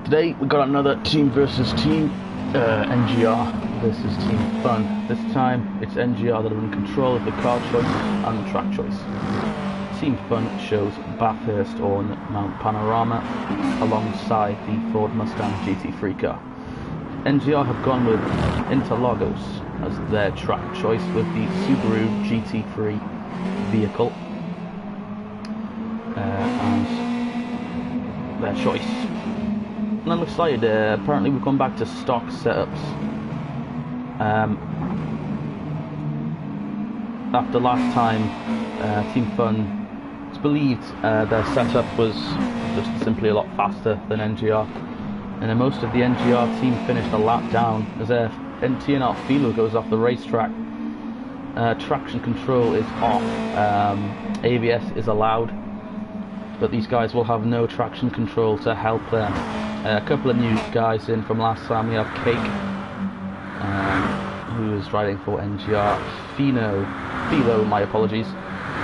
Today we got another team versus team, NGR versus Team Fun. This time it's NGR that are in control of the car choice and the track choice. Team Fun shows Bathurst on Mount Panorama alongside the Ford Mustang GT3 car. NGR have gone with Interlagos as their track choice with the Subaru GT3 vehicle and their choice. And I'm excited. Apparently we've gone back to stock setups. After last time, Team Fun, it's believed their setup was just simply a lot faster than NGR. And then most of the NGR team finished a lap down as their TNR Filo goes off the racetrack. Traction control is off. ABS is allowed, but these guys will have no traction control to help them. A couple of new guys in from last time. We have Cake, who is riding for NGR. Philo, my apologies.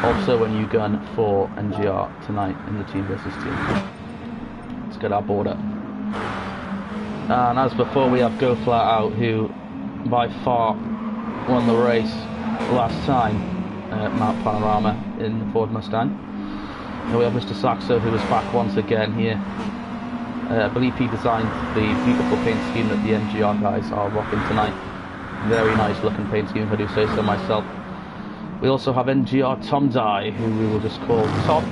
Also a new gun for NGR tonight in the team versus team. Let's get our board up. And as before, we have Go Flat Out, who by far won the race last time at Mount Panorama in the Ford Mustang. And we have Mr. Saxo, who is back once again here. I believe he designed the beautiful paint scheme that the NGR guys are rocking tonight. Very nice looking paint scheme, if I do say so myself. We also have NGR Tom Dye, who we will just call Tom,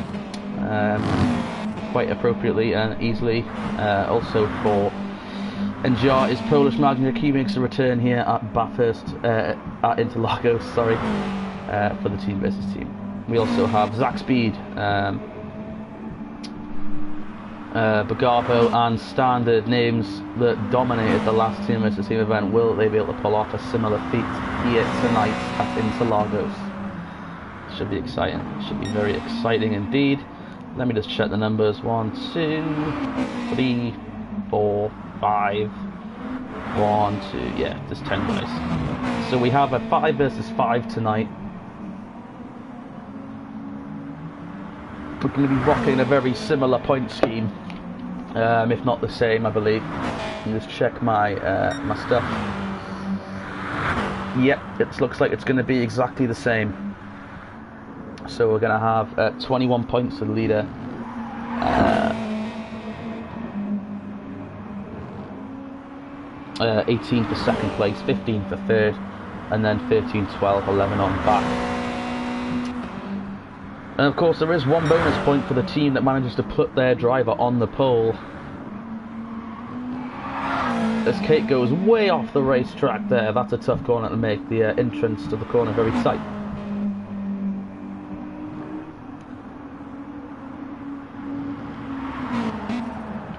quite appropriately and easily. Also for NGR is Polish Magic. He makes a return here at Bathurst, at Interlagos, sorry, for the team versus team. We also have Zach Speed, Bagabo and Standard, names that dominated the last team versus team event. Will they be able to pull off a similar feat here tonight at Interlagos? Should be exciting. Should be very exciting indeed. Let me just check the numbers. 1, 2, 3, 4, 5. 1, 2. Yeah, there's 10 guys. So we have a 5 versus 5 tonight. We're going to be rocking a very similar point scheme, if not the same, I believe. Let me just check my my stuff. Yep, it looks like it's going to be exactly the same. So we're going to have 21 points for the leader, 18 for second place, 15 for third, and then 13, 12, 11 on back. And of course there is one bonus point for the team that manages to put their driver on the pole. As Kate goes way off the racetrack there. That's a tough corner to make. The entrance to the corner very tight.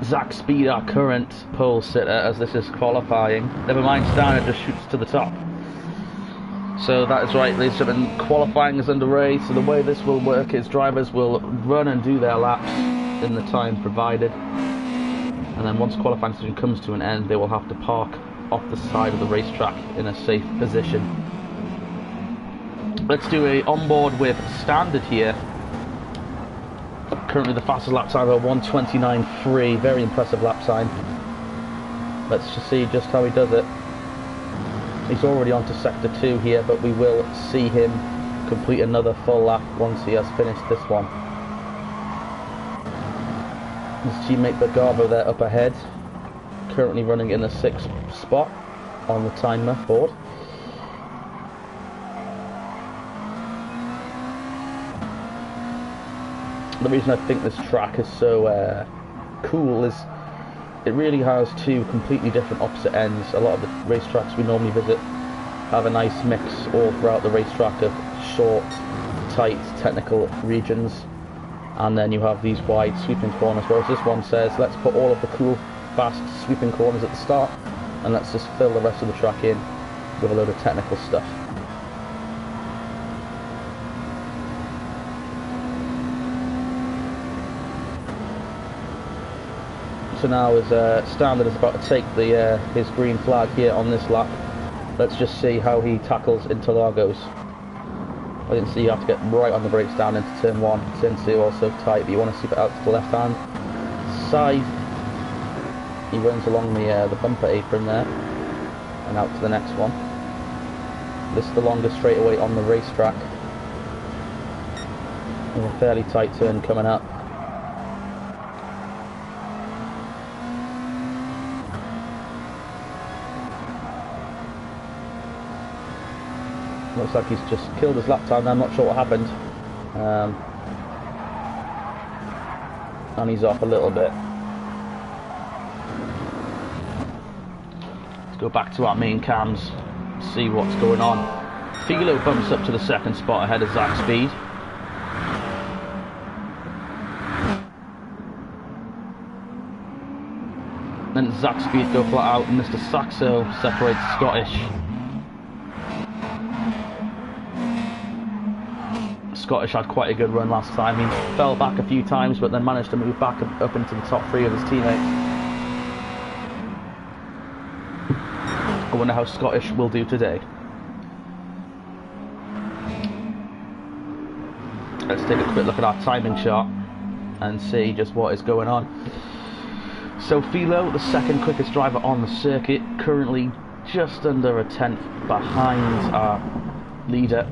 Zach Speed, our current pole sitter, as this is qualifying. Never mind, Standard just shoots to the top. So that is right, ladies and gentlemen, qualifying is underway. So the way this will work is drivers will run and do their laps in the time provided. And then once qualifying session comes to an end, they will have to park off the side of the racetrack in a safe position. Let's do a onboard with Standard here. Currently the fastest lap time of 1:29.3, very impressive lap time. Let's just see just how he does it. He's already on to sector 2 here, but we will see him complete another full lap once he has finished this one. His teammate Bagabo there up ahead, currently running in the 6th spot on the timer board. The reason I think this track is so cool is it really has two completely different opposite ends. A lot of the racetracks we normally visit have a nice mix all throughout the racetrack of short, tight, technical regions, and then you have these wide sweeping corners, whereas this one says let's put all of the cool, fast sweeping corners at the start and let's just fill the rest of the track in with a load of technical stuff. So now as Standard is about to take the his green flag here on this lap, let's just see how he tackles Interlagos. I didn't see you have to get right on the brakes down into turn 1, turn 2 also tight, but you want to sweep it out to the left hand side. He runs along the bumper apron there and out to the next one. This is the longest straightaway on the racetrack. With a fairly tight turn coming up. Looks like he's just killed his lap time. I'm not sure what happened. And he's off a little bit. Let's go back to our main cams, see what's going on. Philo bumps up to the second spot ahead of Zach Speed. Then Zach Speed go flat out and Mr. Saxo separates Scottish. Scottish had quite a good run last time. He fell back a few times but then managed to move back up into the top three of his teammates. I wonder how Scottish will do today. Let's take a quick look at our timing chart and see just what is going on. So Philo, the second quickest driver on the circuit, currently just under a tenth behind our leader,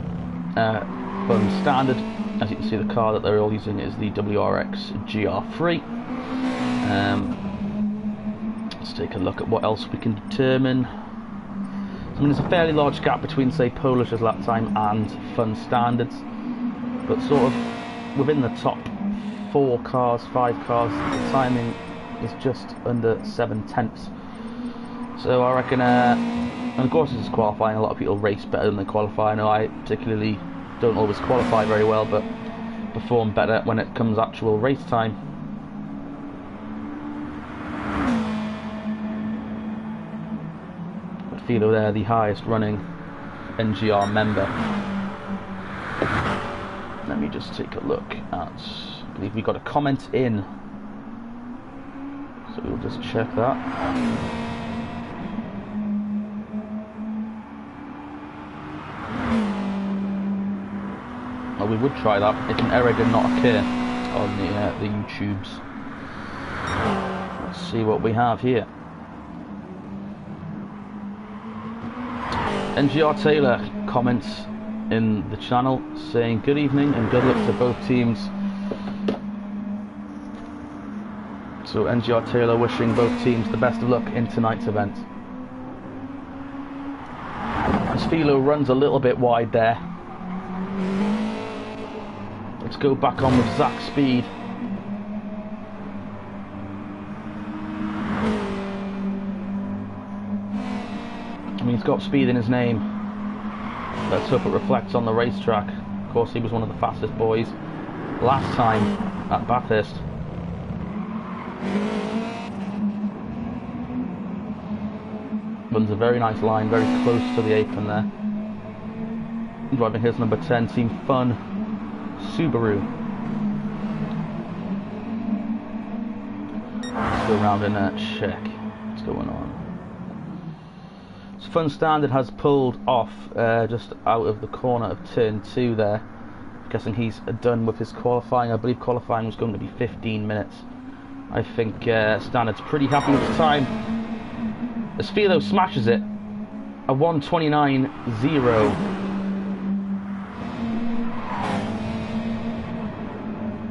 Fun Standard. As you can see, the car that they're all using is the WRX GR3. Let's take a look at what else we can determine. I mean, there's a fairly large gap between, say, Polish's lap time and Fun Standard's, but sort of within the top 4 cars, 5 cars, the timing is just under 7/10. So I reckon, and of course this is qualifying, a lot of people race better than they qualify. I know I particularly don't always qualify very well, but perform better when it comes actual race time. But Philo there, the highest running NGR member. Let me just take a look at, I believe we got a comment in. So we'll just check that. Well, we would try that if an error did not occur on the YouTubes. Let's see what we have here. NGR Taylor comments in the channel saying good evening and good luck to both teams. So NGR Taylor wishing both teams the best of luck in tonight's event. As Philo runs a little bit wide there. Let's go back on with Zach Speed. I mean, he's got speed in his name. Let's hope it reflects on the racetrack. Of course, he was one of the fastest boys last time at Bathurst. Runs a very nice line, very close to the apron there. Driving his number 10, Team Fun Subaru. Let's go around and check what's going on. So Fun Standard has pulled off just out of the corner of turn 2 there. I'm guessing he's done with his qualifying. I believe qualifying was going to be 15 minutes. I think Standard's pretty happy with his time. As Philo smashes it, a 1:29.0.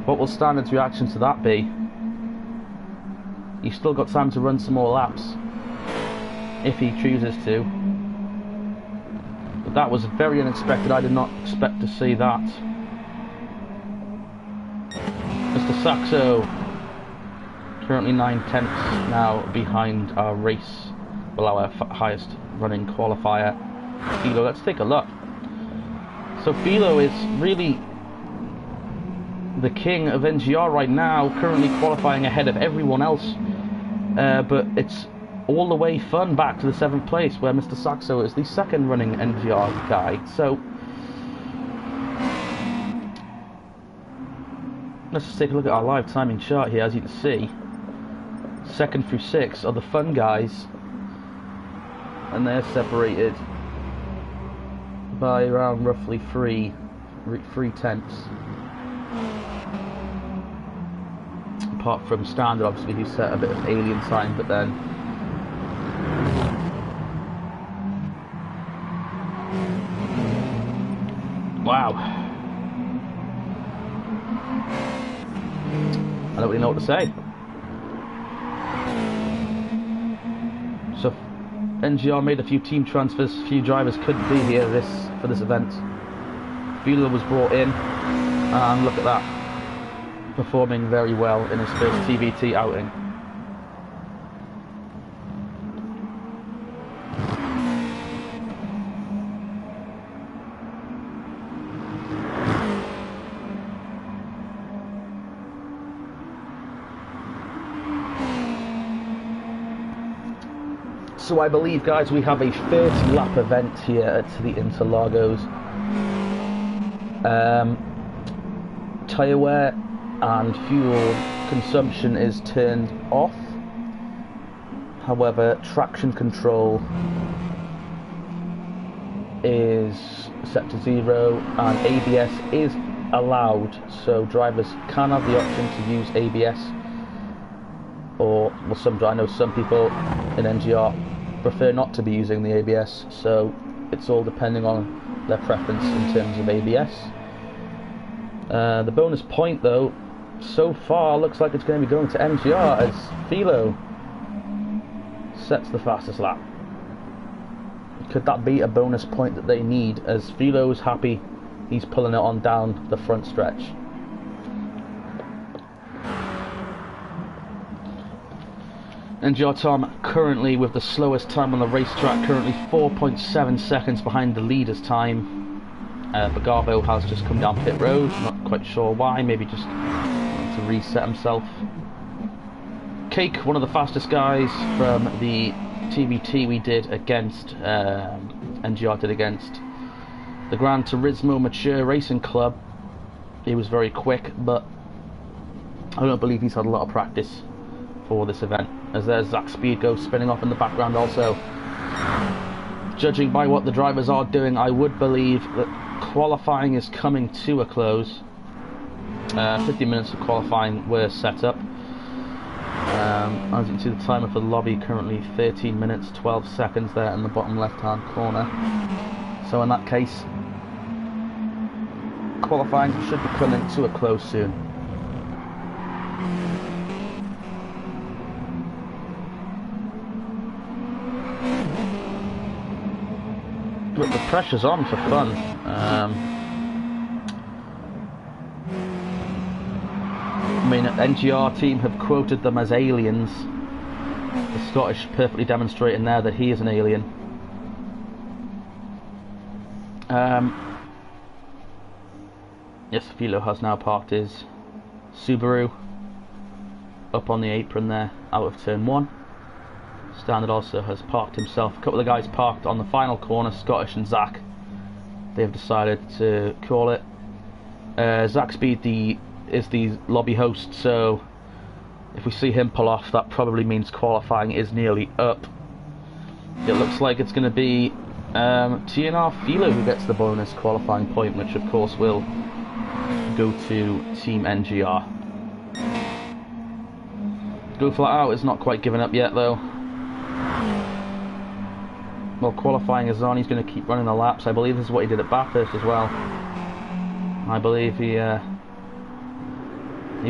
What will Standard's reaction to that be? He's still got time to run some more laps, if he chooses to. But that was very unexpected. I did not expect to see that. Mr. Saxo, currently 9/10 now behind our race, well, our highest running qualifier, Philo. Let's take a look. So Philo is really the king of NGR right now, currently qualifying ahead of everyone else, but it's all the way Fun back to the 7th place, where Mr. Saxo is the second running NGR guy. So let's just take a look at our live timing chart here. As you can see, 2nd through 6th are the Fun guys, and they're separated by around roughly 3/10. apart from standard, obviously he set a bit of alien time, but then wow, I don't really know what to say. So NGR made a few team transfers, a few drivers couldn't be here for this event. Filo was brought in, and look at that, performing very well in his first TVT outing. So I believe, guys, we have a 30 lap event here at the Interlagos. Tyre wear and fuel consumption is turned off. However, traction control is set to 0 and ABS is allowed, so drivers can have the option to use ABS, or well, I know some people in NGR prefer not to be using the ABS, so it's all depending on their preference in terms of ABS. The bonus point, though, so far looks like it's going to be going to NGR as Filo sets the fastest lap. Could that be a bonus point that they need, as Filo's happy he's pulling it on down the front stretch? NGR Tom currently with the slowest time on the racetrack, currently 4.7 seconds behind the leader's time. Bagavo has just come down pit road, not quite sure why, maybe just to reset himself. Cake, one of the fastest guys from the TVT we did against, NGR did against the Gran Turismo Mature Racing Club. He was very quick, but I don't believe he's had a lot of practice for this event, as there's Zach Speedgo spinning off in the background also. Judging by what the drivers are doing, I would believe that qualifying is coming to a close. 50 minutes of qualifying were set up. As you can see, the timer for the lobby currently 13 minutes 12 seconds there in the bottom left hand corner. So in that case, qualifying should be coming to a close soon. But the pressure's on for fun. I mean, NGR team have quoted them as aliens. The Scottish perfectly demonstrating there that he is an alien. Yes, Filo has now parked his Subaru up on the apron there, out of turn 1. Standard also has parked himself. A couple of guys parked on the final corner, Scottish and Zach. They've decided to call it. Zach Speed is the lobby host, so if we see him pull off, that probably means qualifying is nearly up. It looks like it's going to be TNR Filo who gets the bonus qualifying point, which of course will go to Team NGR. Go Flat Out is not quite given up yet, though. Well, qualifying is on, he's going to keep running the laps. I believe this is what he did at Bathurst as well. I believe he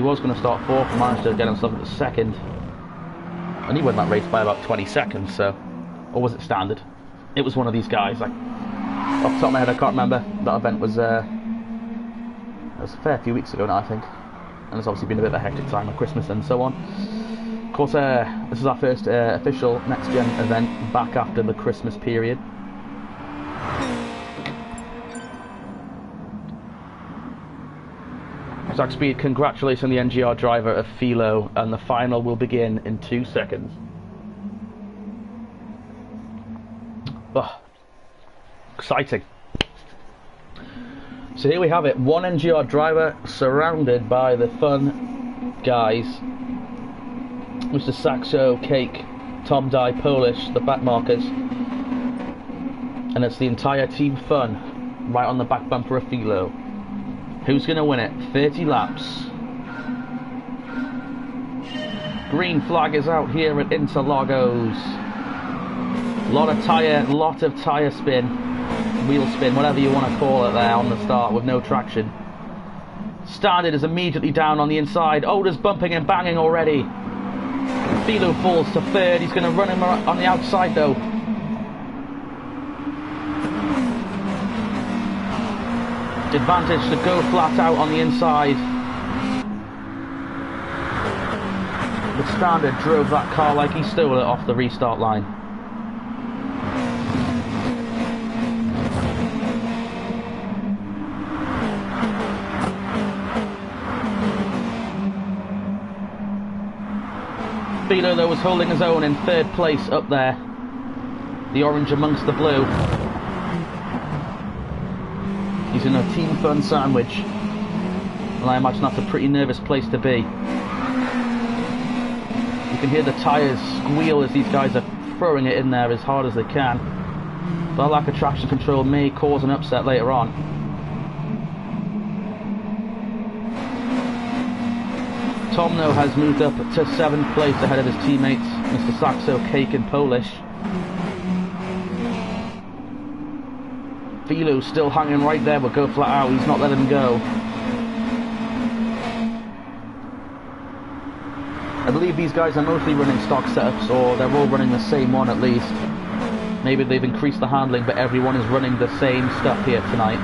was going to start 4th and managed to get himself into 2nd. And he won that race by about 20 seconds, so... Or was it standard? It was one of these guys. Like, off the top of my head, I can't remember. That event was a fair few weeks ago now, I think. And it's obviously been a bit of a hectic time with Christmas and so on. Of course, this is our first official Next Gen event back after the Christmas period. Zach Speed congratulating the NGR driver of Filo, and the final will begin in 2 seconds. Oh, exciting. So here we have it, one NGR driver surrounded by the fun guys. Mr. Saxo, Cake, Tom Dye, Polish, the back markers. And it's the entire Team Fun right on the back bumper of Filo. Who's going to win it? 30 laps. Green flag is out here at Interlagos. Lot of tyre spin, wheel spin, whatever you want to call it there on the start with no traction. Standard is immediately down on the inside. Oda's bumping and banging already. Philo falls to third. He's going to run him on the outside though. Advantage to go flat out on the inside. The Standard drove that car like he stole it off the restart line. Philo though was holding his own in third place up there. The orange amongst the blue. He's in a team fun sandwich. And I imagine that's a pretty nervous place to be. You can hear the tyres squeal as these guys are throwing it in there as hard as they can. But lack of traction control may cause an upset later on. Tom though has moved up to 7th place ahead of his teammates, Mr. Saxo, Cake and Polish. Philo's still hanging right there, but go flat out, he's not letting him go. I believe these guys are mostly running stock setups, or they're all running the same one at least. Maybe they've increased the handling, but everyone is running the same stuff here tonight.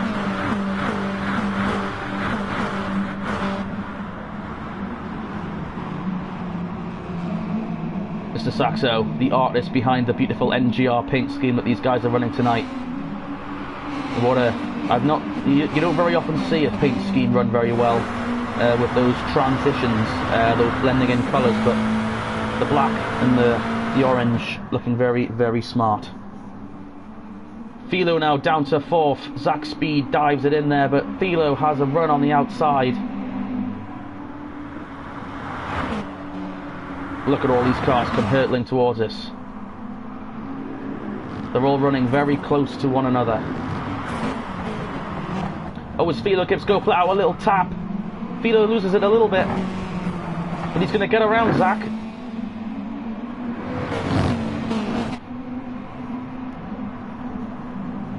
Mr. Saxo, the artist behind the beautiful NGR paint scheme that these guys are running tonight. What a... you don't very often see a paint scheme run very well with those transitions, those blending in colours, but the black and the orange looking very, very smart. Philo now down to 4th. Zach Speed dives it in there, but Philo has a run on the outside. Look at all these cars come hurtling towards us. They're all running very close to one another. Oh, as Philo gives go flat out a little tap. Philo loses it a little bit. But he's going to get around Zach.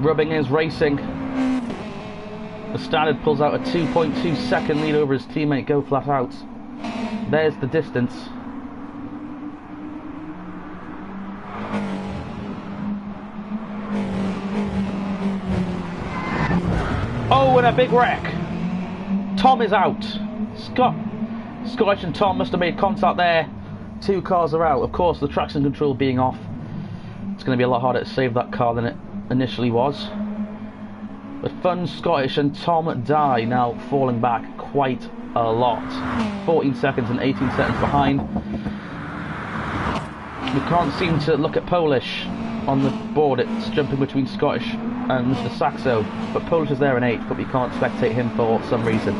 Rubbing is racing. The Standard pulls out a 2.2 second lead over his teammate Go Flat Out. There's the distance. Oh, and a big wreck. Tom is out. Scottish and Tom must have made contact there. 2 cars are out. Of course, the traction control being off, it's going to be a lot harder to save that car than it initially was. But Fun, Scottish and Tom die, now falling back quite a lot. 14 seconds and 18 seconds behind. We can't seem to look at Polish on the board. It's jumping between Scottish and Mr. Saxo, but Polish is there in 8th, but we can't spectate him for some reason.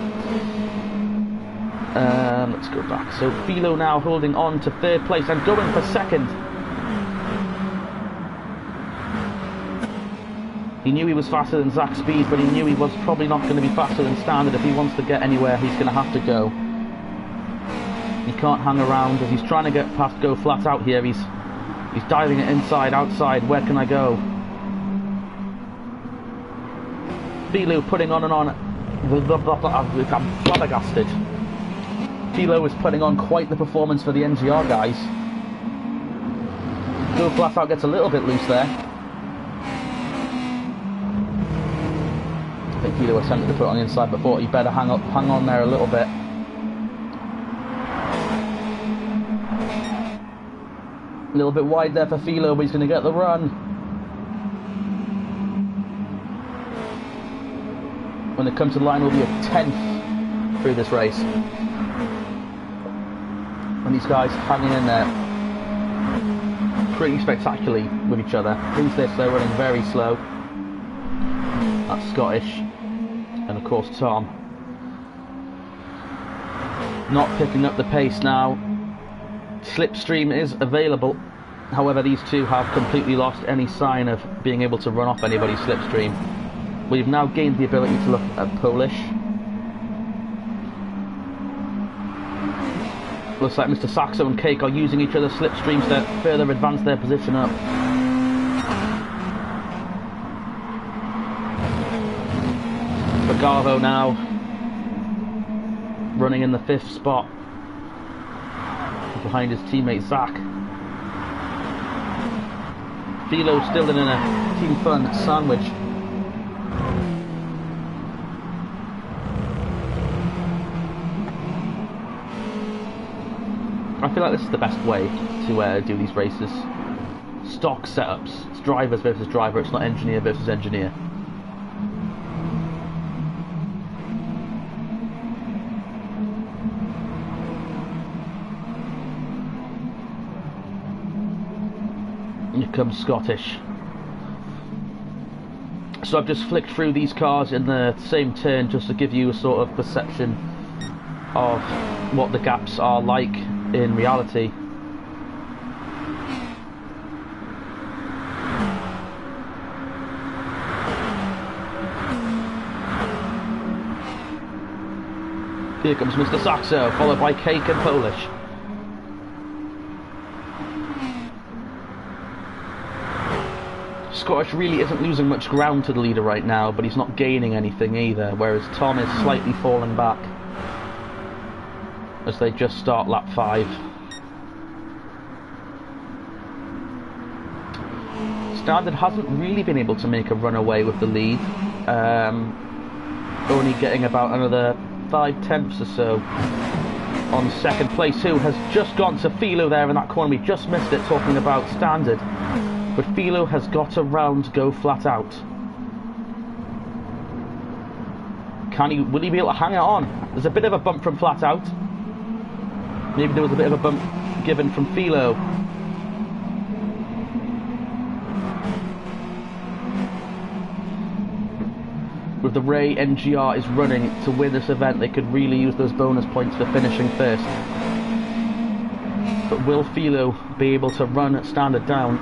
Let's go back. So Philo now holding on to 3rd place and going for 2nd. He knew he was faster than Zach Speed, but he knew he was probably not going to be faster than Standard. If he wants to get anywhere, he's going to have to go. He can't hang around as he's trying to get past Go Flat Out here. He's diving it inside, outside. Where can I go? Philo putting on and on. I'm flabbergasted. Philo is putting on quite the performance for the NGR guys. Go Flat Out gets a little bit loose there. I think Philo attempted to put it on the inside, but thought he better hang on there a little bit. A little bit wide there for Philo, but he's going to get the run. When it comes to the line, will be a 10th through this race. And these guys hanging in there pretty spectacularly with each other. Who's this? They're running very slow. That's Scottish. And of course Tom. Not picking up the pace now. Slipstream is available. However, these two have completely lost any sign of being able to run off anybody's slipstream. We've now gained the ability to look at Polish. Looks like Mr. Saxo and Cake are using each other's slipstreams to further advance their position up. Garvo now running in the 5th spot behind his teammate Zach. Philo still in a Team Fun sandwich. I feel like this is the best way to do these races. Stock setups. It's drivers versus driver, it's not engineer versus engineer. Here comes Scottish. So I've just flicked through these cars in the same turn just to give you a sort of perception of what the gaps are like in reality. Here comes Mr. Saxo, followed by Cake and Polish. Scottish really isn't losing much ground to the leader right now, but he's not gaining anything either, whereas Tom is slightly falling back as they just start lap 5. Standard hasn't really been able to make a runaway with the lead, only getting about another 5/10 or so on second place, who has just gone to Philo there in that corner. We just missed it talking about Standard. But Philo has got around Go Flat Out. Will he be able to hang it on? There's a bit of a bump from Flat Out. Maybe there was a bit of a bump given from Philo. With the way NGR is running to win this event, they could really use those bonus points for finishing first. But will Philo be able to run Standard down?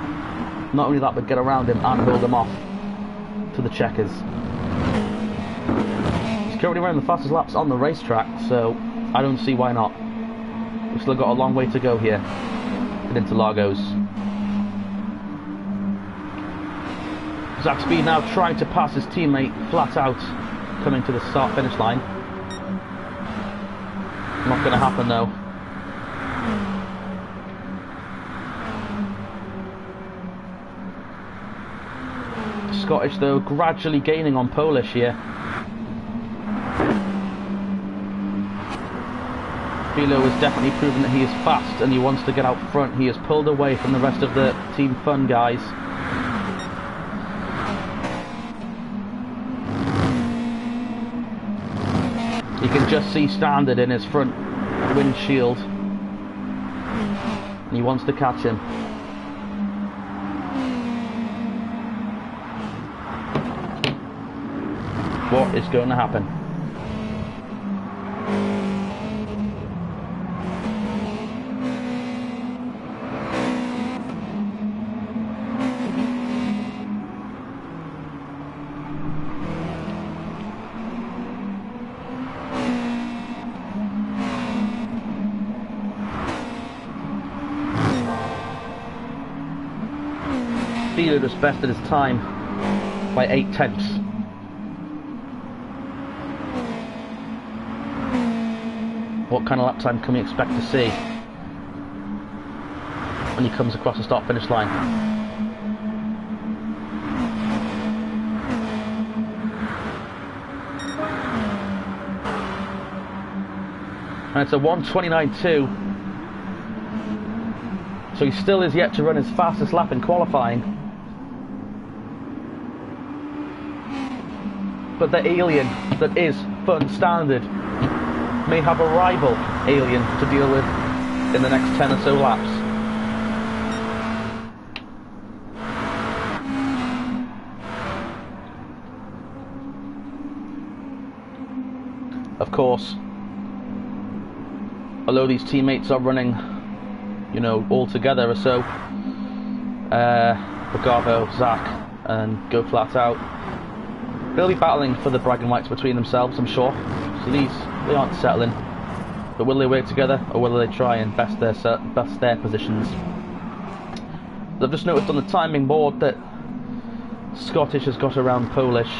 Not only that, but get around him and hold him off to the checkers. He's currently running the fastest laps on the racetrack, so I don't see why not. We've still got a long way to go here in Interlagos. Zach Speed now trying to pass his teammate Flat Out, coming to the start-finish line. Not going to happen though. Scottish though gradually gaining on Polish here. Philo has definitely proven that he is fast and he wants to get out front. He has pulled away from the rest of the Team Fun guys. You can just see Standard in his front windshield. And he wants to catch him. What is going to happen? Philo just bested his time by 8/10. What kind of lap time can we expect to see when he comes across the start-finish line? And it's a 1:29.2, so he still is yet to run his fastest lap in qualifying. But the alien that is Fun Standard may have a rival alien to deal with in the next 10 or so laps. Of course, although these teammates are running, you know, all together or so, Brigavo, Zach and Go Flat Out, they'll be battling for the bragging rights between themselves, I'm sure. So they aren't settling But will they work together, or will they try and best their positions? I've just noticed on the timing board that Scottish has got around Polish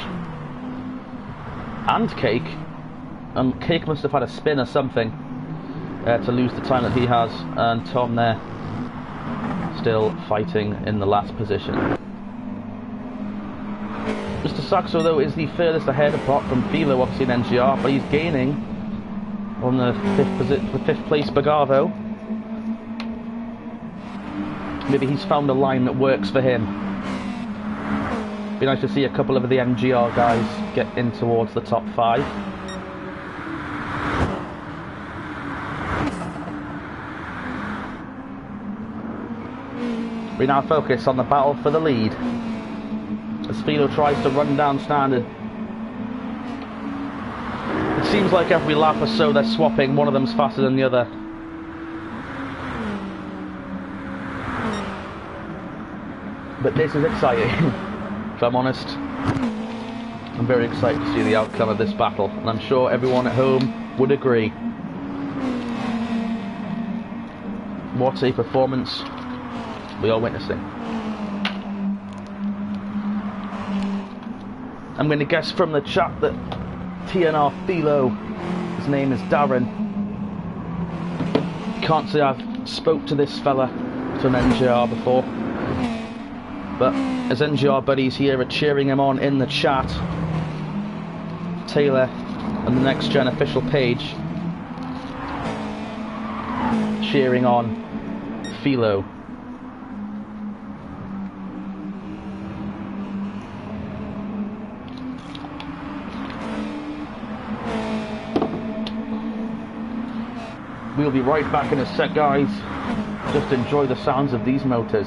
and Cake, and Cake must have had a spin or something to lose the time that he has, and Tom there still fighting in the last position. Mr. Saxo though is the furthest ahead apart from Philo, obviously in NGR, but he's gaining on the fifth place Bagavo. Maybe he's found a line that works for him. Be nice to see a couple of the NGR guys get in towards the top 5. We now focus on the battle for the lead as Philo tries to run down Standard. It seems like every lap or so they're swapping, one of them's faster than the other. But this is exciting, if I'm honest. I'm very excited to see the outcome of this battle, and I'm sure everyone at home would agree. What a performance we are witnessing. I'm going to guess from the chat that TNR Philo, his name is Darren. Can't say I've spoke to this fella from NGR before, but his NGR buddies here are cheering him on in the chat. Taylor and the Next Gen official page cheering on Philo. We'll be right back in a sec, guys. Just enjoy the sounds of these motors.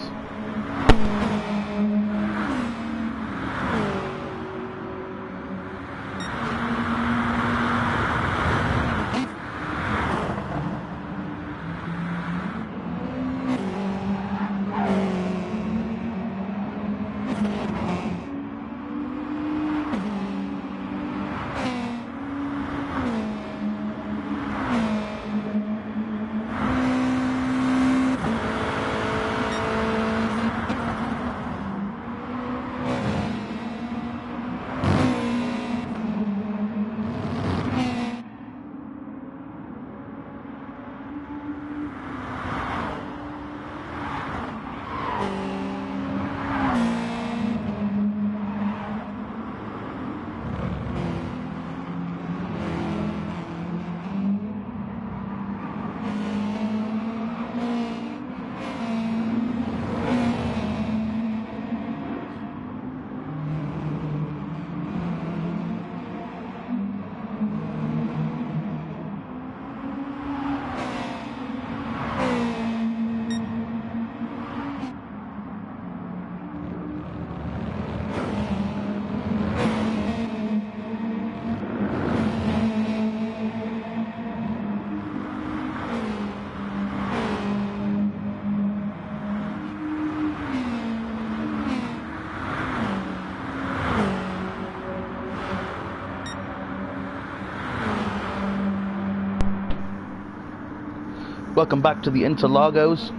Welcome back to the Interlagos.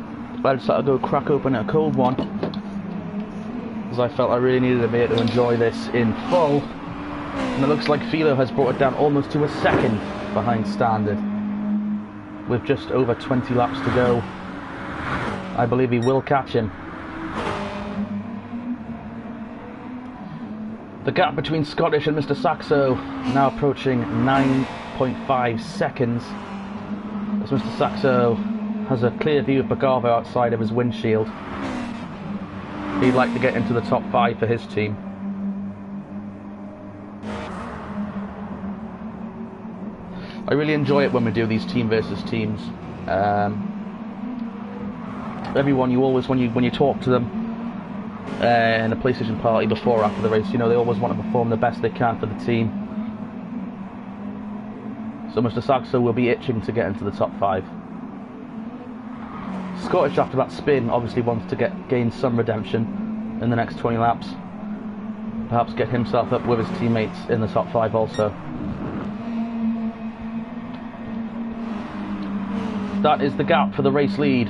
I decided to go crack open a cold one, as I felt I really needed to be able to enjoy this in full. And it looks like Philo has brought it down almost to a second behind Standard, with just over 20 laps to go. I believe he will catch him. The gap between Scottish and Mr. Saxo now approaching 9.5 seconds. As Mr. Saxo has a clear view of Bagavo outside of his windshield. He'd like to get into the top 5 for his team. I really enjoy it when we do these team versus teams. Everyone, you always, when you talk to them in a PlayStation party before or after the race, you know, they always want to perform the best they can for the team. So Mr. Saxo will be itching to get into the top 5. Scottish, after that spin, obviously wants to gain some redemption in the next 20 laps. Perhaps get himself up with his teammates in the top 5 also. That is the gap for the race lead.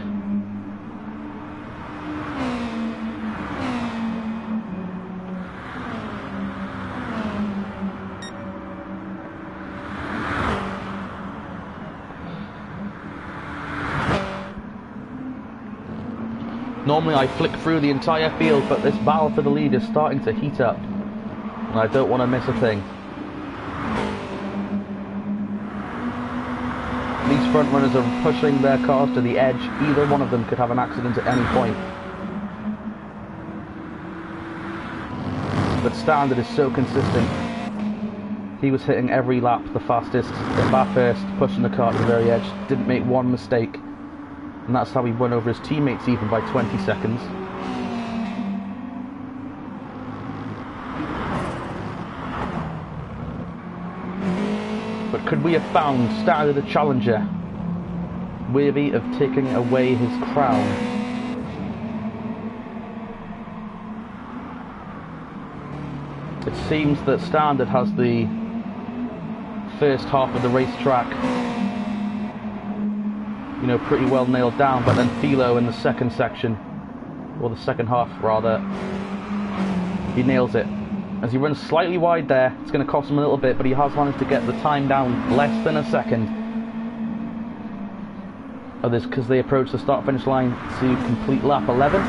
Normally I flick through the entire field, but this battle for the lead is starting to heat up, and I don't want to miss a thing. These front runners are pushing their cars to the edge. Either one of them could have an accident at any point. But Standard is so consistent. He was hitting every lap the fastest, in lap first, pushing the car to the very edge, didn't make one mistake. And that's how he won over his teammates even by 20 seconds. But could we have found Standard a challenger worthy of taking away his crown? It seems that Standard has the first half of the racetrack, you know, pretty well nailed down, but then Philo in the second section, or the second half rather, he nails it. As he runs slightly wide there, it's going to cost him a little bit, but he has managed to get the time down less than a second. Oh, this because they approach the start-finish line to complete lap 11.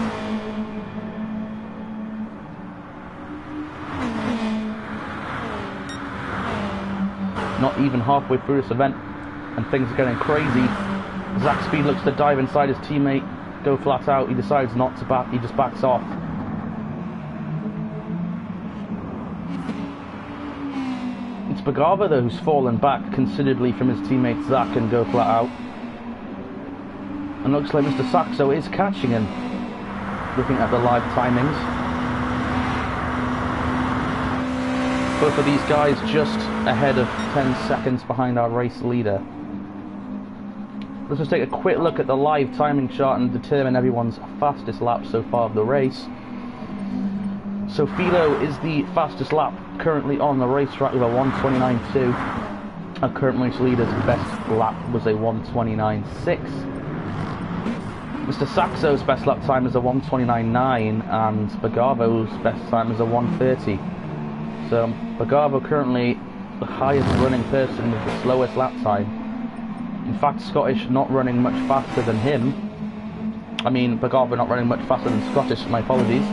Not even halfway through this event, and things are getting crazy. Zach Speed looks to dive inside his teammate, go flat out. He decides not to back, he just backs off. It's Bagava though who's fallen back considerably from his teammate Zach and go flat out. And looks like Mr. Saxo is catching him, looking at the live timings. Both of these guys just ahead of 10 seconds behind our race leader. Let's just take a quick look at the live timing chart and determine everyone's fastest lap so far of the race. So Philo is the fastest lap currently on the racetrack with a 1:29.2. Our current race leader's best lap was a 1:29.6. Mr. Saxo's best lap time is a 1:29.9, and Bagavo's best time is a 1:30. So Bagavo currently the highest running person with the slowest lap time. In fact, Scottish not running much faster than him. I mean, Bagava not running much faster than Scottish, my apologies.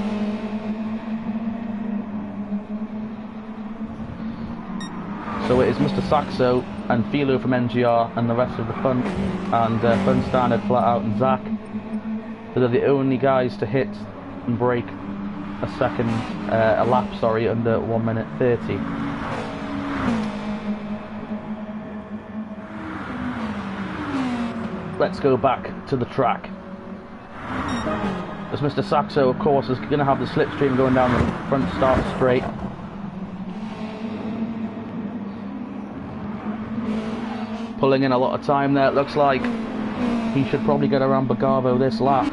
So it is Mr. Saxo and Philo from NGR and the rest of the Fun and Fun Standard, Flat Out and Zach that are the only guys to hit and break a lap, under 1:30. Let's go back to the track. As Mr. Saxo, of course, is going to have the slipstream going down the front start straight. Pulling in a lot of time there, it looks like. He should probably get around Bagavo this lap.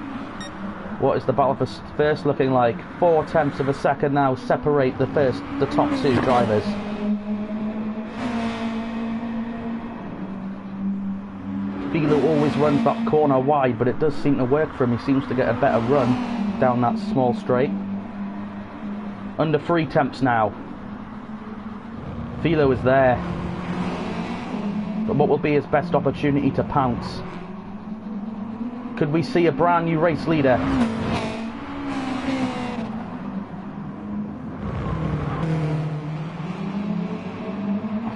What is the battle for first looking like? 0.4 of a second now separate the top two drivers. Philo always runs that corner wide, but it does seem to work for him. He seems to get a better run down that small straight. Under 3 temps now. Philo is there. But what will be his best opportunity to pounce? Could we see a brand new race leader?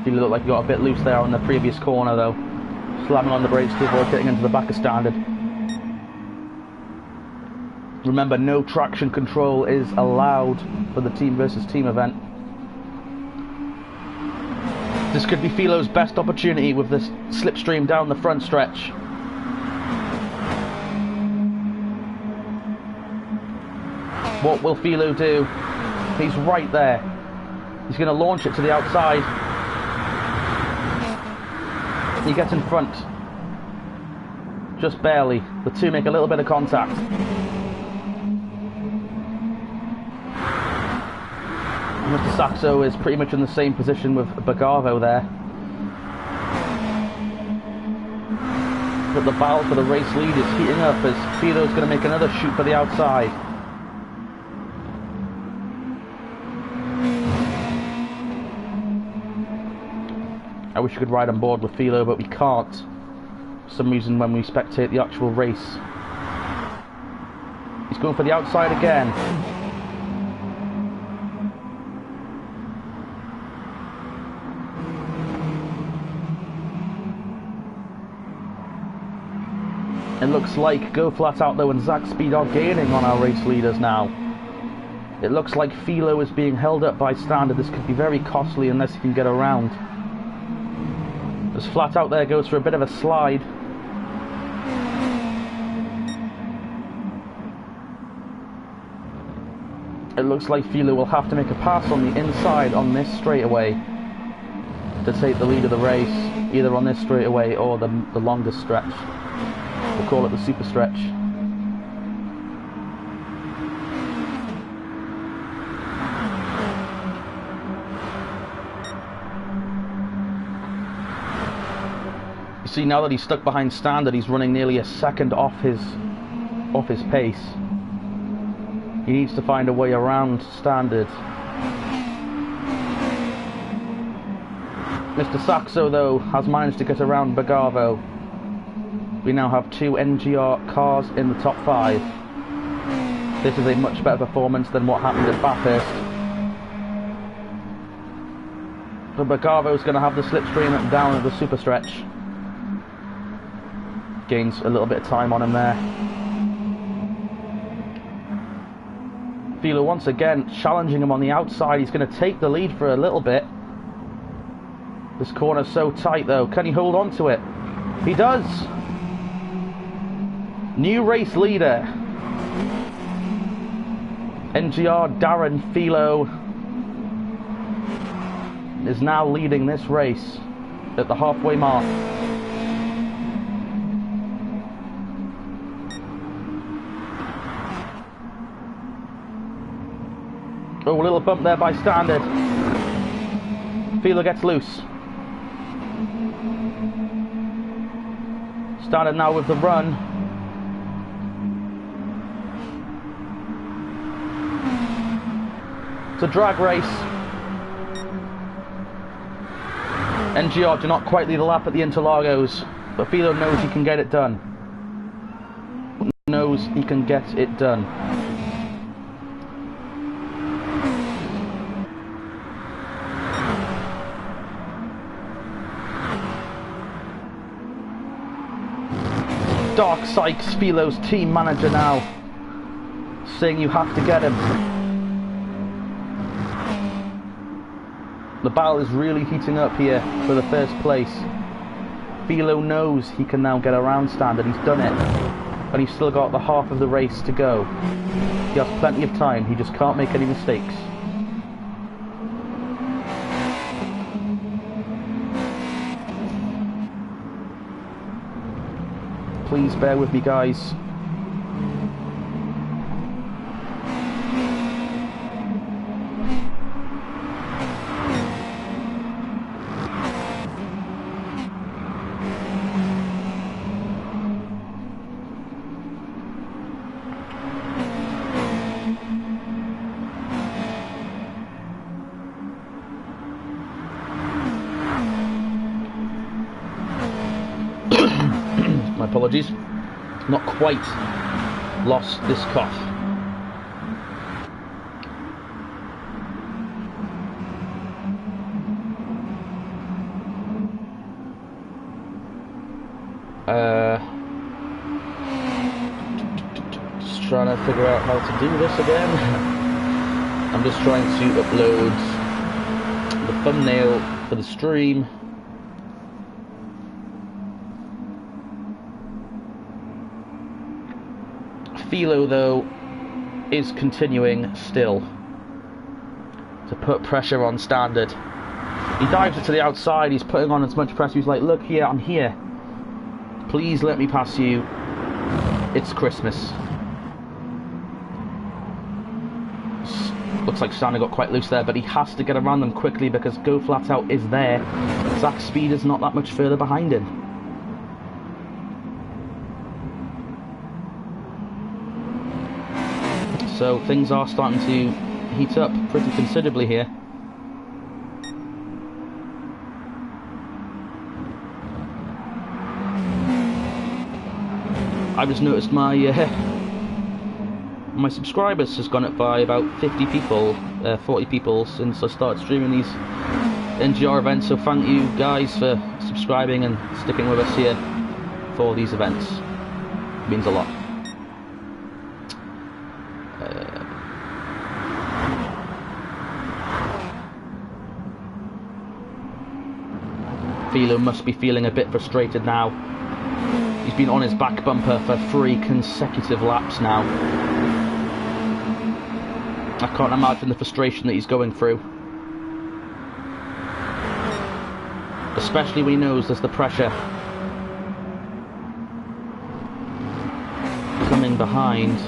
Philo looked like he got a bit loose there on the previous corner though. Slamming on the brakes to avoid getting into the back of Standard. Remember, no traction control is allowed for the team versus team event. This could be Philo's best opportunity with this slipstream down the front stretch. What will Philo do? He's right there. He's going to launch it to the outside. He gets in front. Just barely. The two make a little bit of contact. Mr. Saxo is pretty much in the same position with Bagavo there. But the battle for the race lead is heating up as Filo's going to make another shoot for the outside. I wish we could ride on board with Filo, but we can't. For some reason, when we spectate the actual race. He's going for the outside again. It looks like Go Flat Out though and Zach Speed are gaining on our race leaders now. It looks like Filo is being held up by Standard. This could be very costly unless he can get around. As Flat Out there goes for a bit of a slide. It looks like Filo will have to make a pass on the inside on this straightaway to take the lead of the race, either on this straightaway or the longest stretch. We'll call it the super stretch. You see, now that he's stuck behind Standard, he's running nearly a second off his pace. He needs to find a way around Standard. Mr. Saxo, though, has managed to get around Bagavo. We now have 2 NGR cars in the top 5. This is a much better performance than what happened at Bathurst. So Bagavo's going to have the slipstream down at the super stretch. Gains a little bit of time on him there. Filo once again challenging him on the outside. He's going to take the lead for a little bit. This corner's so tight though. Can he hold on to it? He does! New race leader. NGR Darren Filo is now leading this race at the halfway mark. Oh, a little bump there by Standard. Filo gets loose. Standard now with the run. It's a drag race. NGR do not quite lead a lap at the Interlagos, but Filo knows he can get it done. Knows he can get it done. Dark Sykes, Filo's team manager now, saying you have to get him. The battle is really heating up here for the first place. Filo knows he can now get around Standard. He's done it. And he's still got the half of the race to go. He has plenty of time. He just can't make any mistakes. Please bear with me, guys. My apologies. Not quite lost this cough. Just trying to figure out how to do this again. I'm just trying to upload the thumbnail for the stream. Filo, though, is continuing still to put pressure on Standard. He dives it to the outside. He's putting on as much pressure. He's like, look here, I'm here. Please let me pass you. It's Christmas. Looks like Standard got quite loose there, but he has to get around them quickly because Go Flat Out is there. Zach Speed is not that much further behind him. So things are starting to heat up pretty considerably here. I've just noticed my my subscribers has gone up by about 50 people, 40 people since I started streaming these NGR events, so thank you guys for subscribing and sticking with us here for these events. It means a lot. Philo must be feeling a bit frustrated now. He's been on his back bumper for 3 consecutive laps now. I can't imagine the frustration that he's going through. Especially when he knows there's the pressure coming behind.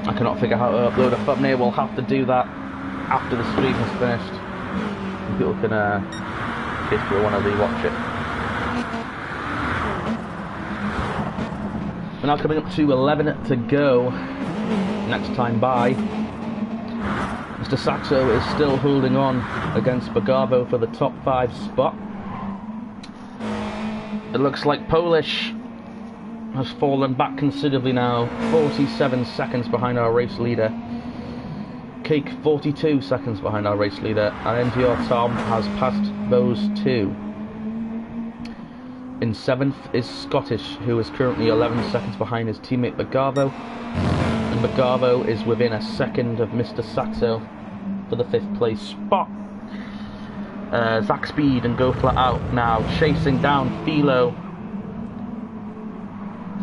I cannot figure out how to upload a thumbnail. We'll have to do that after the stream is finished. People can, in case people want to rewatch it. We're now coming up to 11 to go. Next time by. Mr. Saxo is still holding on against Bagavo for the top 5 spot. It looks like Polish has fallen back considerably now, 47 seconds behind our race leader. Cake 42 seconds behind our race leader, and NGR Tom has passed those two. In 7th is Scottish, who is currently 11 seconds behind his teammate Bagavo, and Bagavo is within a second of Mr. Saxo for the 5th place spot. Zach Speed and Go Flat Out now chasing down Philo.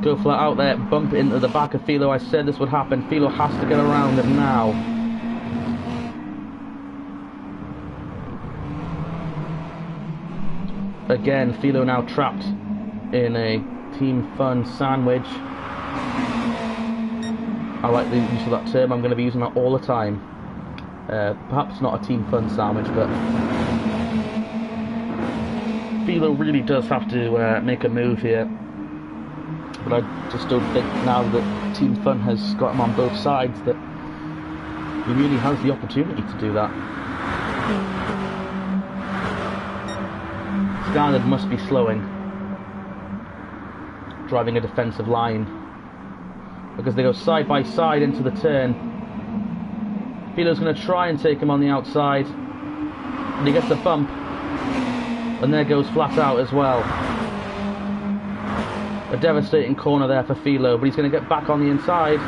Go Flat Out there, bump into the back of Philo. I said this would happen. Philo has to get around him now. Again, Philo now trapped in a Team Fun sandwich. I like the use of that term. I'm going to be using that all the time. Perhaps not a Team Fun sandwich, but Philo really does have to make a move here. But I just don't think now that Team Fun has got him on both sides that he really has the opportunity to do that. Standard must be slowing, driving a defensive line, because they go side by side into the turn. Philo's going to try and take him on the outside, and he gets the bump, and there goes Flat Out as well. A devastating corner there for Philo, but he's going to get back on the inside.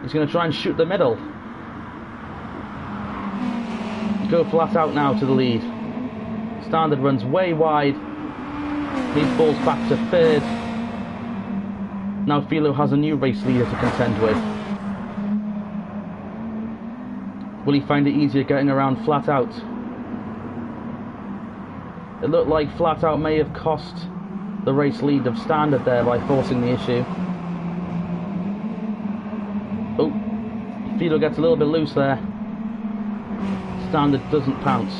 He's going to try and shoot the middle. Go Flat Out now to the lead. Standard runs way wide. He falls back to 3rd. Now Philo has a new race leader to contend with. Will he find it easier getting around Flat Out? It looked like Flat Out may have cost the race lead of Standard there by forcing the issue. Oh, Philo gets a little bit loose there. Standard doesn't pounce.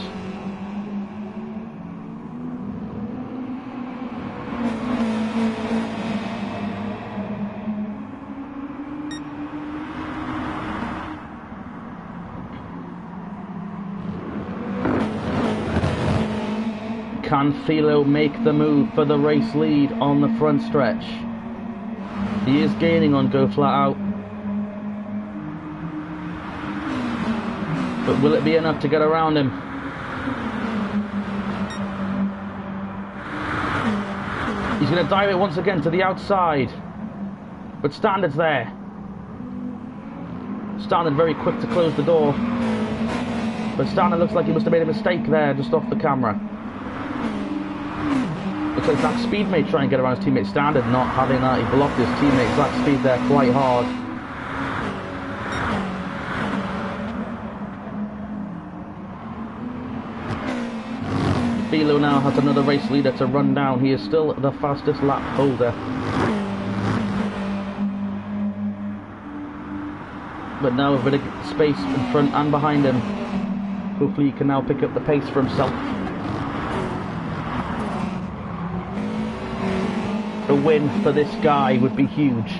Can Philo make the move for the race lead on the front stretch? He is gaining on Go Flat Out. But will it be enough to get around him? He's going to dive it once again to the outside. But Standard's there. Standard very quick to close the door. But Standard looks like he must have made a mistake there just off the camera. Looks like Zach Speed may try and get around his teammate Standard, not having that. He blocked his teammate Zach Speed there quite hard. Philo now has another race leader to run down. He is still the fastest lap holder. But now with a bit of space in front and behind him, hopefully he can now pick up the pace for himself. A win for this guy would be huge.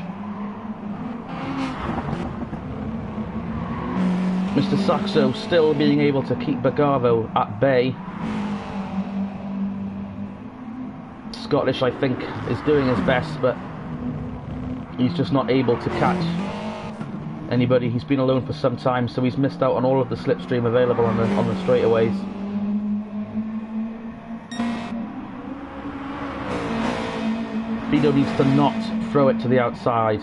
Mr. Saxo still being able to keep Bagavo at bay. Scottish, I think, is doing his best, but he's just not able to catch anybody. He's been alone for some time, so he's missed out on all of the slipstream available on the straightaways. Fido needs to not throw it to the outside.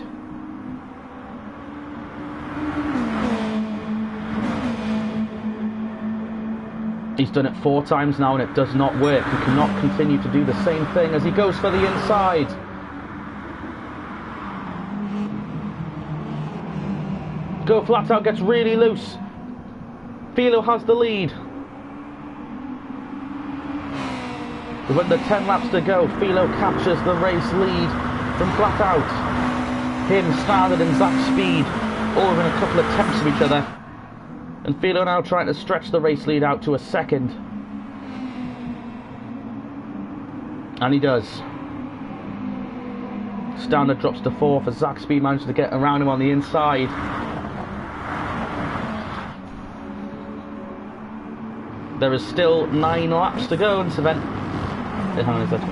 He's done it 4 times now and it does not work. He cannot continue to do the same thing as he goes for the inside. Go flat out, gets really loose. Philo has the lead. With under 10 laps to go, Philo captures the race lead from flat out. Him, Standard and Zach Speed all within a couple of tenths of each other. And Philo now trying to stretch the race lead out to a second. And he does. Standard drops to 4th as Zach Speed manages to get around him on the inside. There is still 9 laps to go in this event. Hang on a second.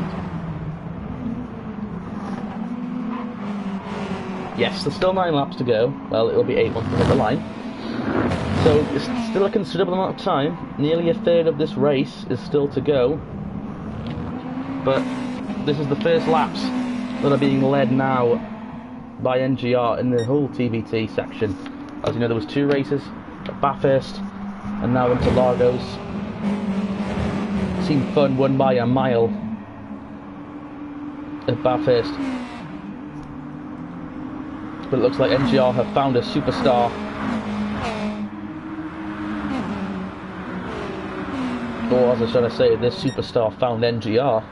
Yes, there's still 9 laps to go. Well, it'll be 8 once we hit the line. So it's still a considerable amount of time. Nearly a third of this race is still to go. But this is the first laps that are being led now by NGR in the whole TVT section. As you know, there was 2 races at Bathurst and now into Lagos. Team Fun won by a mile at Bathurst. But it looks like NGR have found a superstar. Or as I was trying to say, this superstar found NGR.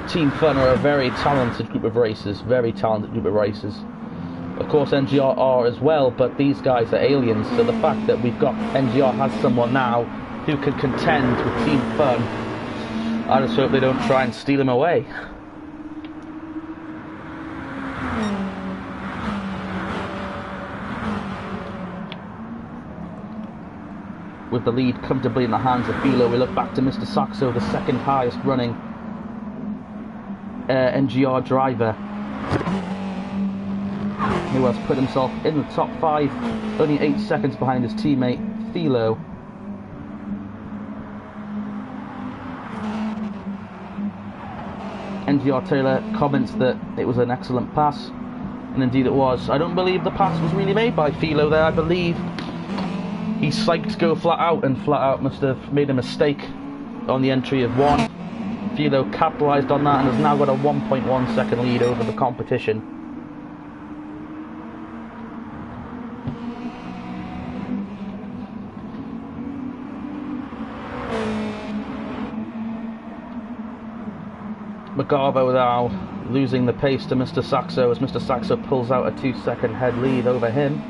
Team Fun are a very talented group of racers, very talented group of racers. Of course NGR are as well, but these guys are aliens, so the fact that we've got NGR has someone now who can contend with Team Fun, I just hope they don't try and steal him away. With the lead comfortably in the hands of Philo, we look back to Mr. Saxo, the second highest running NGR driver, who has put himself in the top 5, only 8 seconds behind his teammate Philo. NGR Taylor comments that it was an excellent pass, and indeed it was. I don't believe the pass was really made by Philo there. I believe he psyched go flat out, and flat out must have made a mistake on the entry of 1. Philo capitalised on that and has now got a 1.1 second lead over the competition. Magavo now losing the pace to Mr. Saxo as Mr. Saxo pulls out a 2-second head lead over him.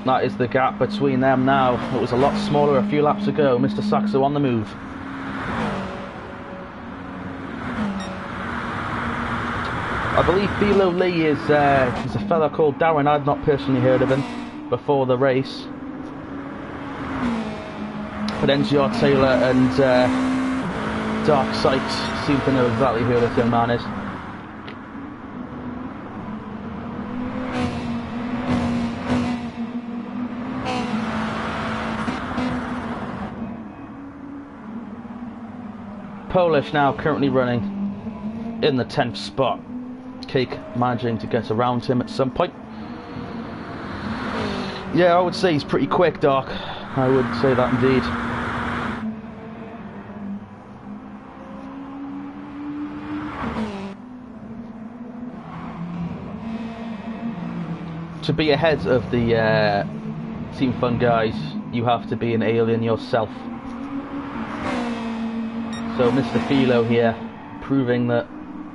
That is the gap between them now. It was a lot smaller a few laps ago. Mr. Saxo on the move. I believe Philo Lee is he's a fella called Darren. I've not personally heard of him before the race. But NGR Taylor and Dark Sight seem to know exactly who this young man is. Polish now currently running in the 10th spot. Cake managing to get around him at some point. Yeah, I would say he's pretty quick, Doc. I would say that indeed. To be ahead of the Team Fun guys, you have to be an alien yourself. So Mr. Philo here, proving that,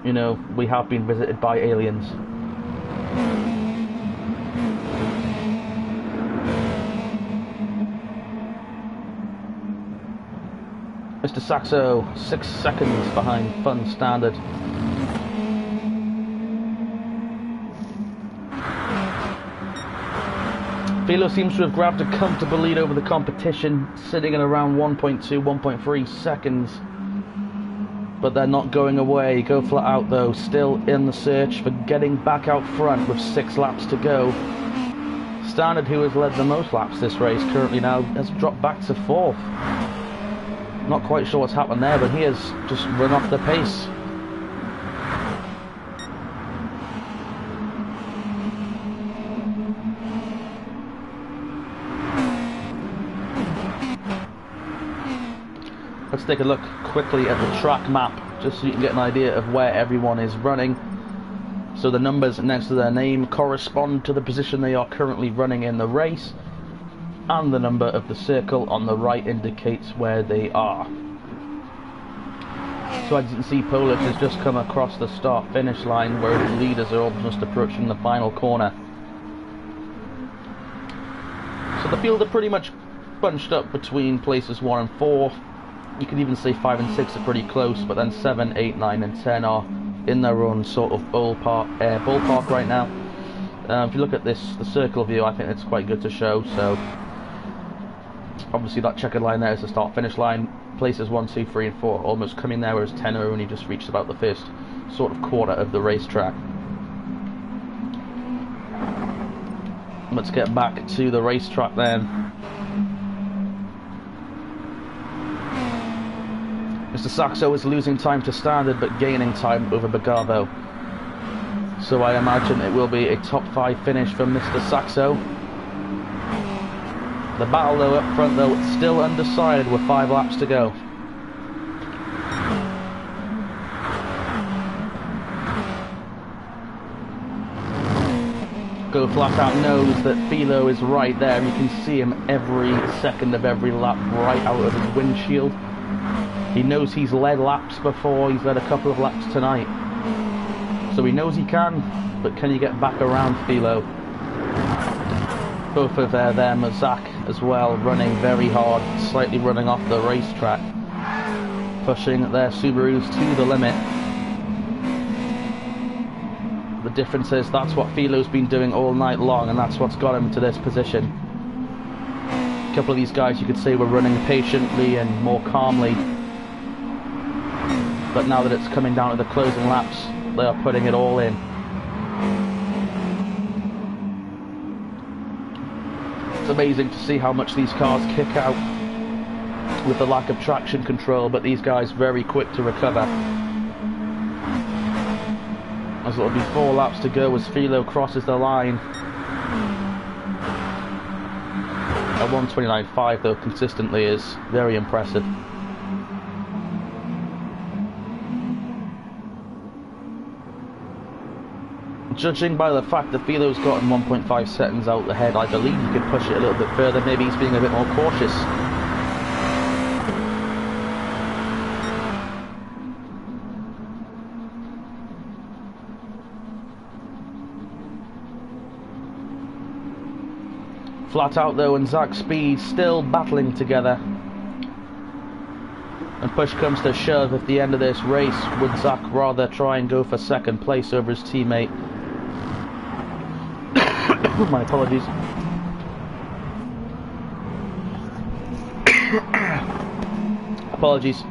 you know, we have been visited by aliens. Mr. Saxo, 6 seconds behind Fun Standard. Philo seems to have grabbed a comfortable lead over the competition, sitting at around 1.2, 1.3 seconds. But they're not going away. Go flat out though, still in the search for getting back out front with 6 laps to go. Standard, who has led the most laps this race, currently now has dropped back to 4th. Not quite sure what's happened there, but he has just run off the pace. Let's take a look quickly at the track map, just so you can get an idea of where everyone is running. So the numbers next to their name correspond to the position they are currently running in the race, and the number of the circle on the right indicates where they are. So as you can see, Polish has just come across the start-finish line, where the leaders are almost approaching the final corner. So the field are pretty much bunched up between places 1 and 4. You could even say 5 and 6 are pretty close, but then 7, 8, 9 and 10 are in their own sort of ballpark right now. If you look at this, the circle view, I think it's quite good to show. So obviously that checkered line there is the start-finish line. Places 1, 2, 3 and 4 almost coming there, whereas 10 are only just reached about the first sort of quarter of the racetrack. Let's get back to the racetrack then. Mr. Saxo is losing time to Standard, but gaining time over Bagavo. So I imagine it will be a top 5 finish for Mr. Saxo. The battle though up front though, it's still undecided with 5 laps to go. Go Flat Out knows that Philo is right there, and you can see him every second of every lap right out of his windshield. He knows he's led laps before, he's led a couple of laps tonight. So he knows he can, but can you get back around Philo? Both of them, Zach as well, running very hard, slightly running off the racetrack, pushing their Subarus to the limit. The difference is that's what Philo's been doing all night long, and that's what's got him to this position. A couple of these guys you could say were running patiently and more calmly, but now that it's coming down to the closing laps, they are putting it all in. It's amazing to see how much these cars kick out with the lack of traction control, but these guys very quick to recover. As it'll be 4 laps to go as Philo crosses the line. A 1:29.5 though consistently is very impressive. Judging by the fact that Philo's gotten 1.5 seconds out ahead, I believe he could push it a little bit further. Maybe he's being a bit more cautious. Flat Out though and Zach Speed still battling together. And push comes to shove at the end of this race, would Zach rather try and go for second place over his teammate? My apologies. Apologies.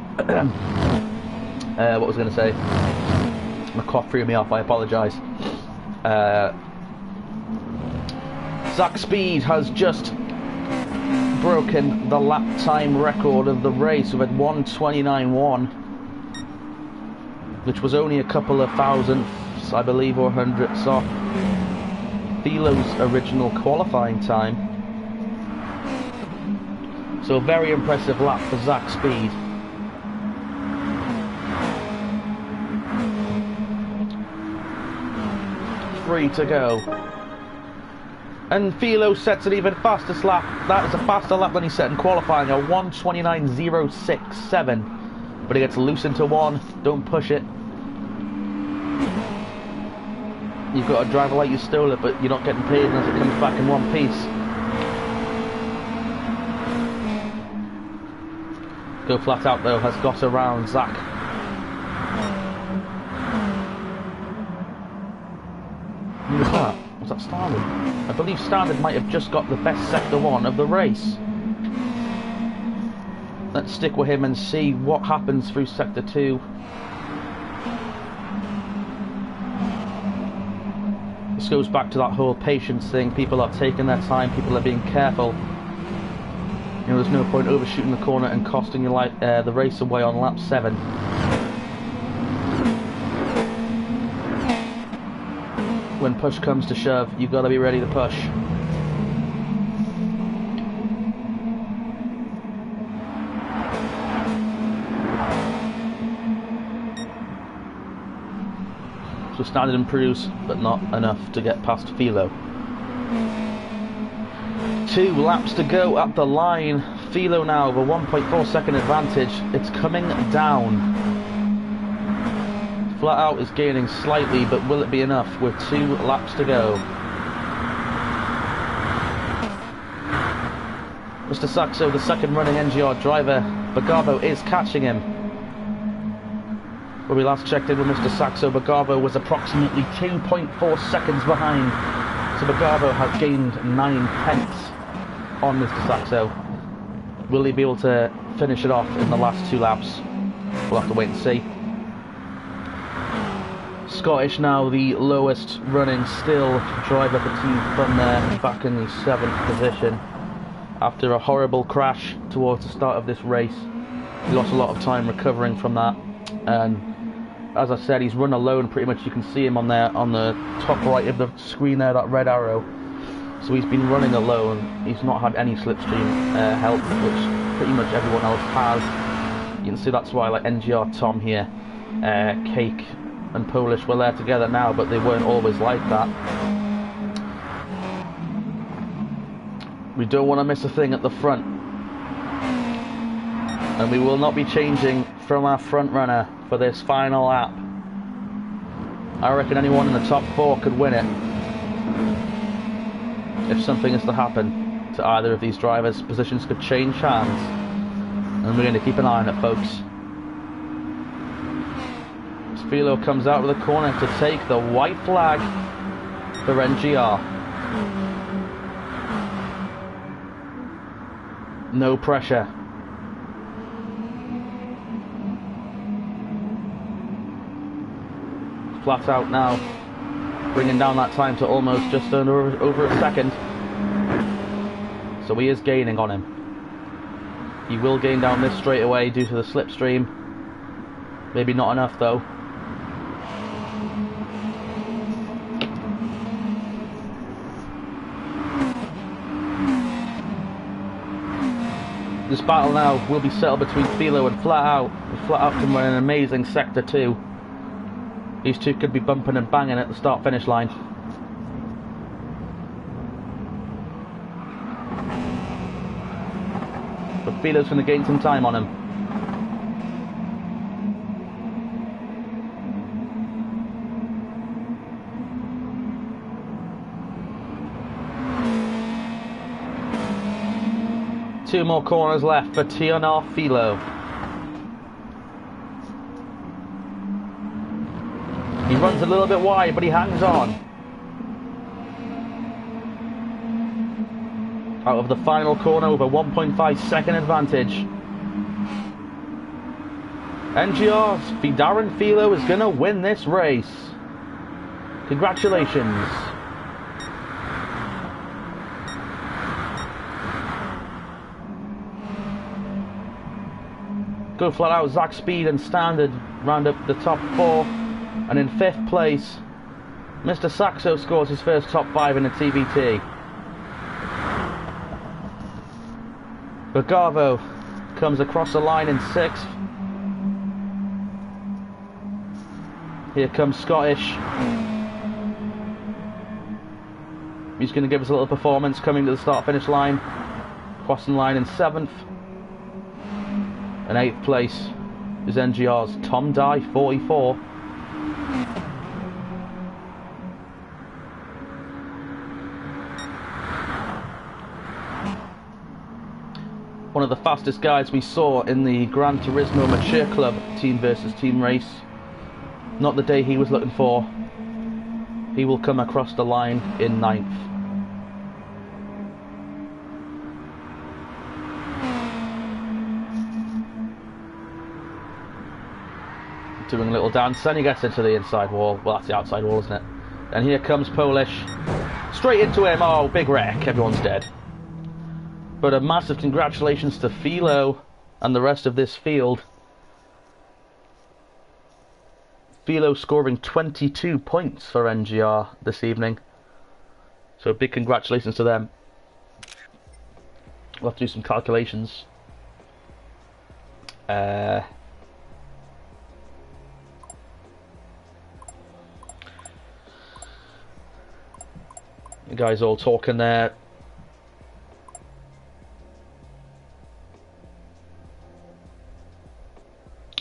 What was I going to say? My cough threw me off, I apologise. Zach Speed has just broken the lap time record of the race with a 1:29.1. which was only a couple of thousandths, I believe, or hundredths off Philo's original qualifying time. So a very impressive lap for Zach's speed. Three to go. And Philo sets an even faster lap. That is a faster lap than he set in qualifying, a 1:29.067. But he gets loose into one. Don't push it. You've got to drive like you stole it, but you're not getting paid unless it comes back in one piece. Go flat out though, has got around Zach. Who was that? Was that Standard? I believe Standard might have just got the best sector one of the race. Let's stick with him and see what happens through sector 2. This goes back to that whole patience thing. People are taking their time, people are being careful. You know, there's no point overshooting the corner and costing your the race away on lap 7. When push comes to shove, you've got to be ready to push. So Standard improves, but not enough to get past Philo. 2 laps to go at the line. Philo now with a 1.4 second advantage. It's coming down. Flat Out is gaining slightly, but will it be enough with 2 laps to go? Mr. Saxo, the second running NGR driver, Bagabo is catching him. When we last checked in with Mr. Saxo, Bagabo was approximately 2.4 seconds behind. So Bagabo has gained 9 tenths on Mr. Saxo. Will he be able to finish it off in the last 2 laps? We'll have to wait and see. Scottish now the lowest running still driver for Team Fun there, back in the 7th position. After a horrible crash towards the start of this race. He lost a lot of time recovering from that. And as I said, he's run alone pretty much. You can see him on there on the top right of the screen there, that red arrow. So he's been running alone. He's not had any slipstream help, which pretty much everyone else has. You can see that's why like NGR Tom here, Cake and Polish were there together now, but they weren't always like that. We don't want to miss a thing at the front. And we will not be changing from our front runner for this final lap. I reckon anyone in the top 4 could win it. If something is to happen to either of these drivers, positions could change hands. And we're going to keep an eye on it, folks. Philo comes out of the corner to take the white flag for NGR. No pressure. Flat Out now, bringing down that time to almost just over a second. So he is gaining on him. He will gain down this straight away due to the slipstream. Maybe not enough though. This battle now will be settled between Philo and Flat Out. Flat Out can run an amazing sector 2. These two could be bumping and banging at the start-finish line. But Philo's going to gain some time on him. Two more corners left for TNR Philo. He runs a little bit wide, but he hangs on. Out of the final corner with a 1.5 second advantage. NGR's Darren Philo is going to win this race. Congratulations. go flat out. Zach Speed and Standard round up the top 4. And in 5th place, Mr. Saxo scores his first top 5 in the TBT. Bergavo comes across the line in 6th. Here comes Scottish. He's going to give us a little performance coming to the start-finish line. Crossing line in 7th. In 8th place is NGR's Tom Dye, 44. One of the fastest guys we saw in the Gran Turismo Mature Club team versus team race. Not the day he was looking for. He will come across the line in 9th. Doing a little dance, then he gets into the inside wall. Well, that's the outside wall, isn't it? And here comes Polish. Straight into him. Oh, big wreck. Everyone's dead. But a massive congratulations to Philo and the rest of this field. Philo scoring 22 points for NGR this evening. So big congratulations to them. We'll have to do some calculations. You guys all talking there.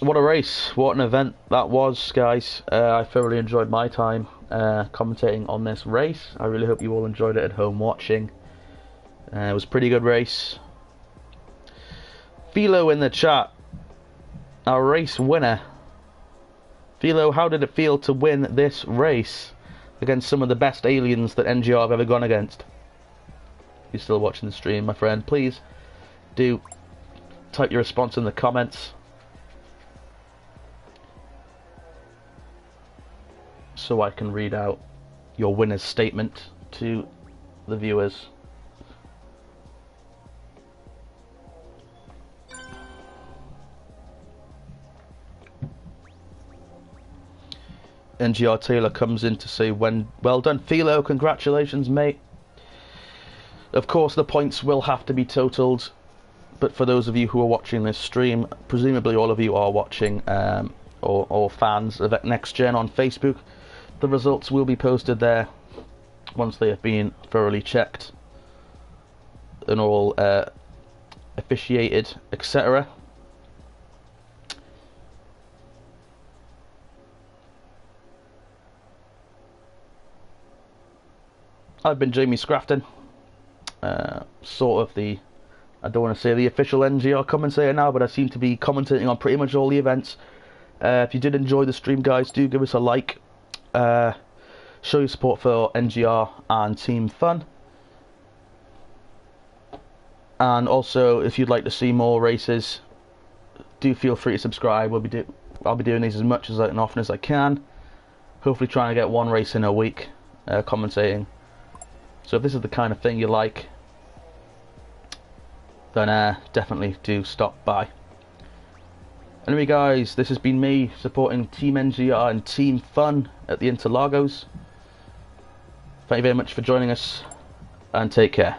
What a race, what an event that was, guys. I thoroughly enjoyed my time commentating on this race. I really hope you all enjoyed it at home watching. It was a pretty good race. Philo in the chat, our race winner. Philo, how did it feel to win this race against some of the best aliens that NGR have ever gone against? If you're still watching the stream, my friend, please do type your response in the comments so I can read out your winner's statement to the viewers. NGR Taylor comes in to say, well done Philo, congratulations mate. Of course the points will have to be totaled, but for those of you who are watching this stream, presumably all of you are watching or fans of Next Gen on Facebook, the results will be posted there once they have been thoroughly checked and all officiated, etc. I've been Jamie Scrafton, sort of the, I don't want to say the official NGR commentator now, but I seem to be commentating on pretty much all the events. If you did enjoy the stream, guys, do give us a like. Show your support for NGR and Team Fun. And also, if you'd like to see more races, do feel free to subscribe. I'll be doing these as much as and often as I can. Hopefully trying to get one race in a week, commentating. So if this is the kind of thing you like, then definitely do stop by. Anyway guys, this has been me supporting Team NGR and Team Fun at the Interlagos. Thank you very much for joining us, and take care.